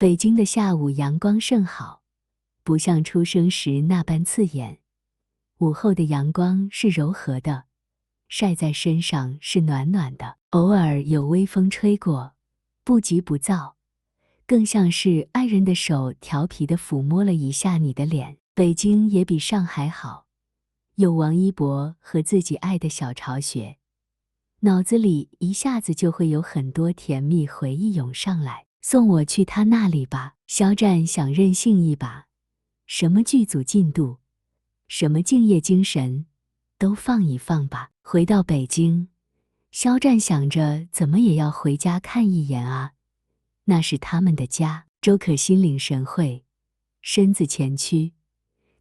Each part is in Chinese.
北京的下午阳光甚好，不像出生时那般刺眼。午后的阳光是柔和的，晒在身上是暖暖的，偶尔有微风吹过，不急不躁，更像是爱人的手调皮地抚摸了一下你的脸。北京也比上海好，有王一博和自己爱的小巢穴，脑子里一下子就会有很多甜蜜回忆涌上来。送我去他那里吧，肖战想任性一把，什么剧组进度，什么敬业精神，都放一放吧。回到北京，肖战想着怎么也要回家看一眼啊，那是他们的家。周可心领神会，身子前屈，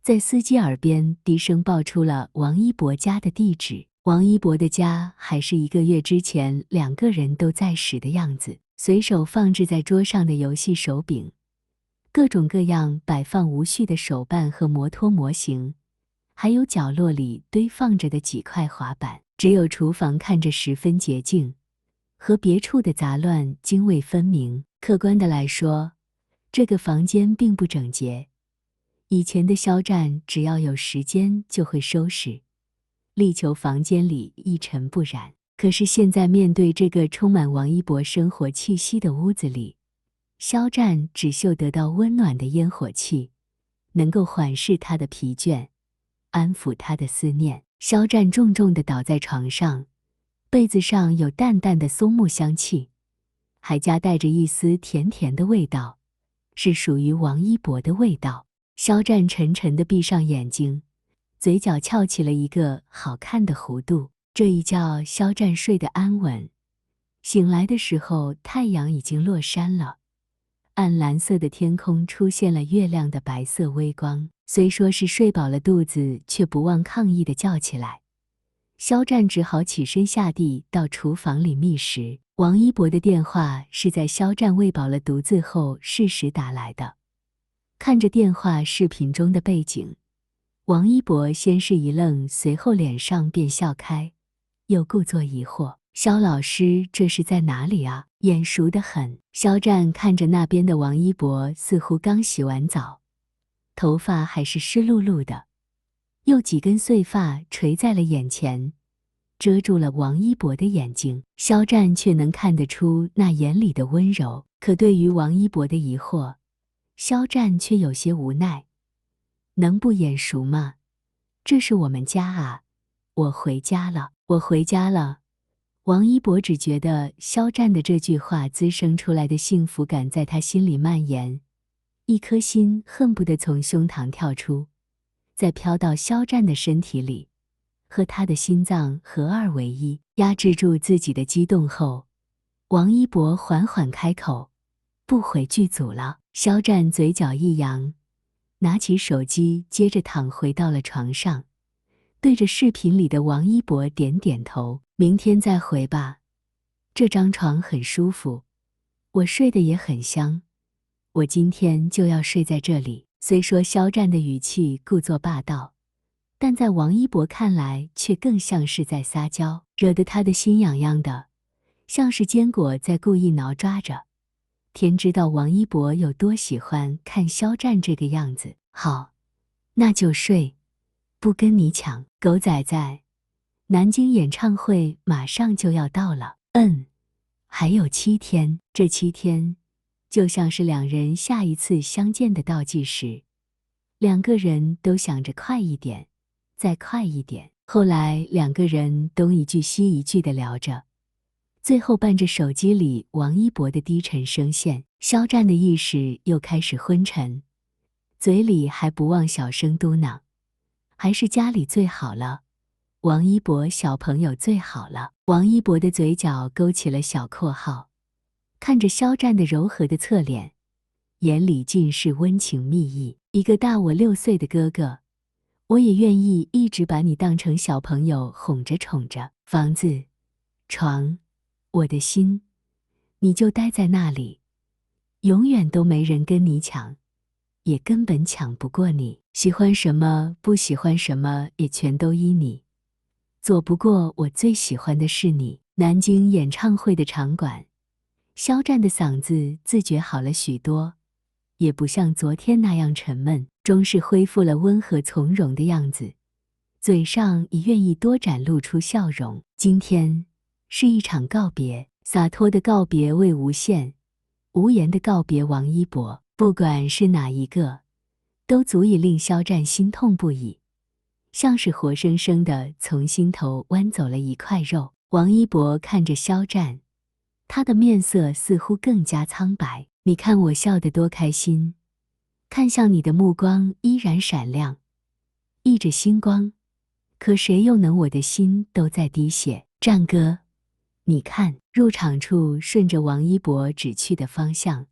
在司机耳边低声报出了王一博家的地址。王一博的家还是1个月之前2个人都在时的样子，随手放置在桌上的游戏手柄，各种各样摆放无序的手办和摩托模型，还有角落里堆放着的几块滑板。只有厨房看着十分洁净，和别处的杂乱泾渭分明。客观的来说，这个房间并不整洁，以前的肖战只要有时间就会收拾，力求房间里一尘不染。可是现在面对这个充满王一博生活气息的屋子里，肖战只嗅得到温暖的烟火气，能够缓释他的疲倦，安抚他的思念。肖战重重地倒在床上，被子上有淡淡的松木香气，还夹带着一丝甜甜的味道，是属于王一博的味道。肖战沉沉地闭上眼睛，嘴角翘起了一个好看的弧度。这一觉肖战睡得安稳，醒来的时候太阳已经落山了，暗蓝色的天空出现了月亮的白色微光。虽说是睡饱了肚子，却不忘抗议地叫起来。肖战只好起身下地到厨房里觅食。王一博的电话是在肖战喂饱了犊子后适时打来的。看着电话视频中的背景，王一博先是一愣，随后脸上便笑开，又故作疑惑：“肖老师，这是在哪里啊？眼熟得很。”肖战看着那边的王一博，似乎刚洗完澡，头发还是湿漉漉的，又几根碎发垂在了眼前，遮住了王一博的眼睛。肖战却能看得出那眼里的温柔，可对于王一博的疑惑，肖战却有些无奈：“能不眼熟吗？这是我们家啊，我回家了，我回家了。”王一博只觉得肖战的这句话滋生出来的幸福感在他心里蔓延，一颗心恨不得从胸膛跳出，再飘到肖战的身体里，和他的心脏合二为一。压制住自己的激动后，王一博缓缓开口：“不回剧组了。”肖战嘴角一扬，拿起手机，接着躺回到了床上，对着视频里的王一博点点头：“明天再回吧，这张床很舒服，我睡得也很香，我今天就要睡在这里。”虽说肖战的语气故作霸道，但在王一博看来却更像是在撒娇，惹得他的心痒痒的，像是坚果在故意挠抓着。天知道王一博有多喜欢看肖战这个样子。好，那就睡，不跟你抢。狗仔仔，南京演唱会马上就要到了。还有7天。这7天就像是2人下一次相见的倒计时，2个人都想着快一点，再快一点。后来2个人东一句西一句地聊着，最后伴着手机里王一博的低沉声线，肖战的意识又开始昏沉，嘴里还不忘小声嘟囔：“还是家里最好了，王一博小朋友最好了。”王一博的嘴角勾起了小括号，看着肖战的柔和的侧脸，眼里尽是温情蜜意。一个大我6岁的哥哥，我也愿意一直把你当成小朋友哄着宠着。房子、床、我的心，你就待在那里，永远都没人跟你抢，也根本抢不过你。喜欢什么，不喜欢什么，也全都依你。做不过我最喜欢的是你。南京演唱会的场馆，肖战的嗓子自觉好了许多，也不像昨天那样沉闷，终是恢复了温和从容的样子，嘴上已愿意多展露出笑容。今天是一场告别，洒脱的告别魏无羡，无言的告别王一博。不管是哪一个，都足以令肖战心痛不已，像是活生生的从心头剜走了一块肉。王一博看着肖战，他的面色似乎更加苍白。你看我笑得多开心，看向你的目光依然闪亮，溢着星光，可谁又能我的心都在滴血。战哥，你看。入场处顺着王一博指去的方向，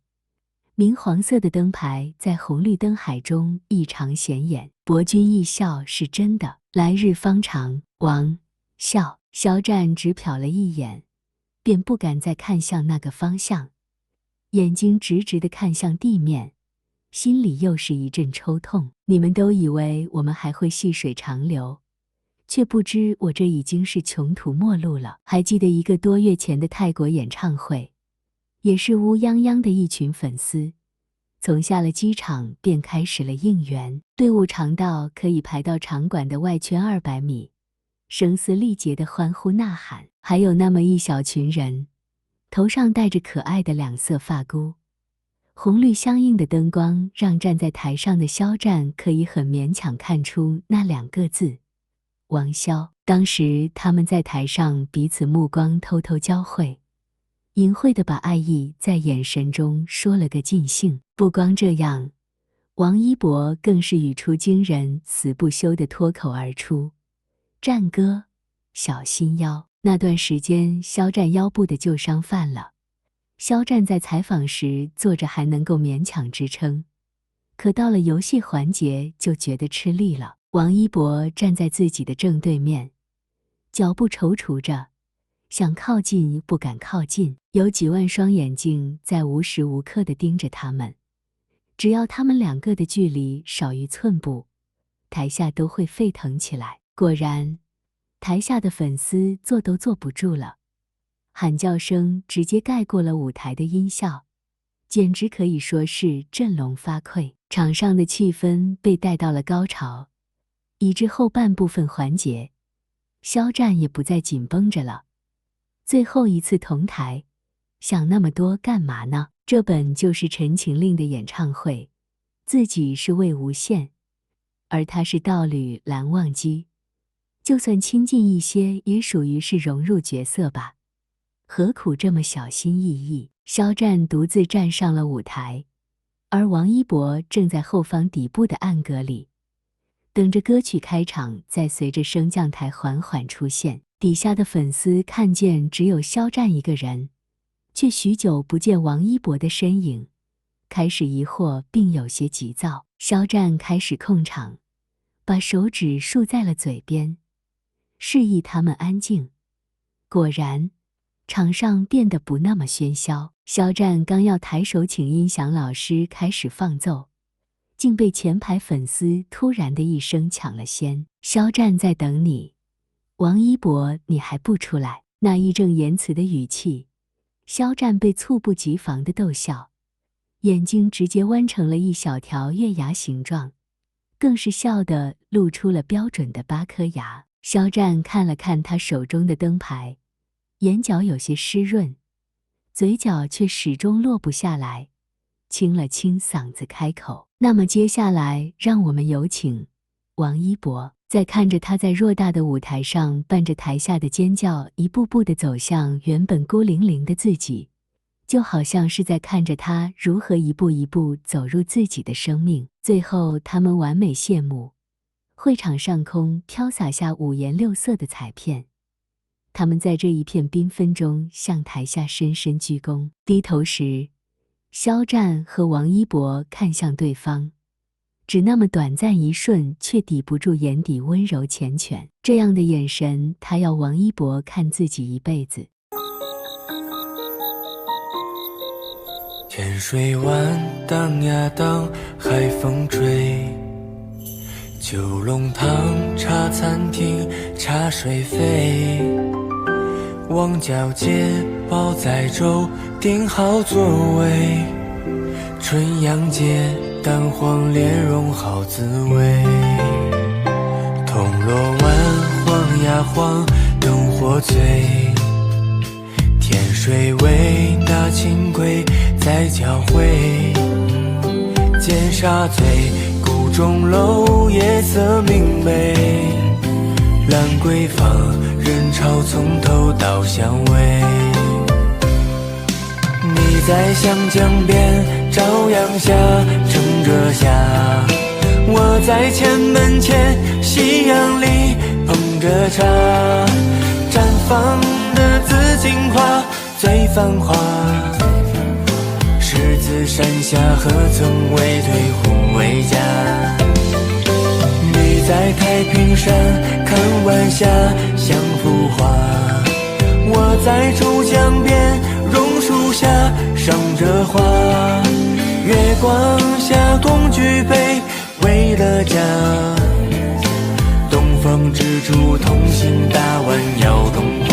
明黄色的灯牌在红绿灯海中异常显眼。博君一笑是真的，来日方长。王笑，肖战只瞟了一眼，便不敢再看向那个方向，眼睛直直地看向地面，心里又是一阵抽痛。你们都以为我们还会细水长流，却不知我这已经是穷途末路了。还记得1个多月前的泰国演唱会，也是乌泱泱的一群粉丝，从下了机场便开始了应援，队伍长到可以排到场馆的外圈200米，声嘶力竭的欢呼呐喊。还有那么一小群人，头上戴着可爱的2色发箍，红绿相映的灯光让站在台上的肖战可以很勉强看出那2个字：王骁。当时他们在台上彼此目光偷偷交汇，隐晦地把爱意在眼神中说了个尽兴。不光这样，王一博更是语出惊人，死不休地脱口而出：战哥，小心腰。那段时间肖战腰部的旧伤犯了，肖战在采访时坐着还能够勉强支撑，可到了游戏环节就觉得吃力了。王一博站在自己的正对面，脚步踌躇着，想靠近又不敢靠近，有几万双眼睛在无时无刻地盯着他们，只要他们2个的距离少于寸步，台下都会沸腾起来。果然，台下的粉丝坐都坐不住了，喊叫声直接盖过了舞台的音效，简直可以说是振聋发聩。场上的气氛被带到了高潮，以致后半部分环节，肖战也不再紧绷着了。最后一次同台，想那么多干嘛呢？这本就是陈情令的演唱会，自己是魏无羡，而他是道侣蓝忘机，就算亲近一些也属于是融入角色吧，何苦这么小心翼翼？肖战独自站上了舞台，而王一博正在后方底部的暗格里，等着歌曲开场，再随着升降台缓缓出现。底下的粉丝看见只有肖战一个人，却许久不见王一博的身影，开始疑惑并有些急躁。肖战开始控场，把手指竖在了嘴边，示意他们安静。果然，场上变得不那么喧嚣。肖战刚要抬手请音响老师开始放奏，竟被前排粉丝突然的一声抢了先。肖战在等你，王一博你还不出来？那义正言辞的语气，肖战被猝不及防的逗笑，眼睛直接弯成了一小条月牙形状，更是笑得露出了标准的8颗牙。肖战看了看他手中的灯牌，眼角有些湿润，嘴角却始终落不下来，清了清嗓子开口：那么接下来让我们有请王一博。在看着他在偌大的舞台上伴着台下的尖叫一步步地走向原本孤零零的自己，就好像是在看着他如何一步一步走入自己的生命。最后他们完美谢幕，会场上空飘洒下5颜6色的彩片，他们在这一片缤纷中向台下深深鞠躬。低头时，肖战和王一博看向对方，只那么短暂一瞬，却抵不住眼底温柔缱绻。这样的眼神，他要王一博看自己一辈子。天水湾荡呀荡，海风吹，九龙塘茶餐厅，茶水飞，旺角街煲仔粥，订好座位，春阳街，蛋黄莲蓉好滋味。铜锣湾，黄呀黄，灯火醉。天水围，大轻轨在交汇。尖沙咀，古钟楼夜色明媚。兰桂坊，人潮从头到巷尾。你在湘江边，朝阳下撑着霞，我在前门前，夕阳里捧着茶。绽放的紫荆花最繁华，狮子山下何曾为对护卫家。你在太平山看晚霞像幅画，我在珠江边榕树下赏着花。月光下共举杯为了家，东方之珠同心大碗摇中华。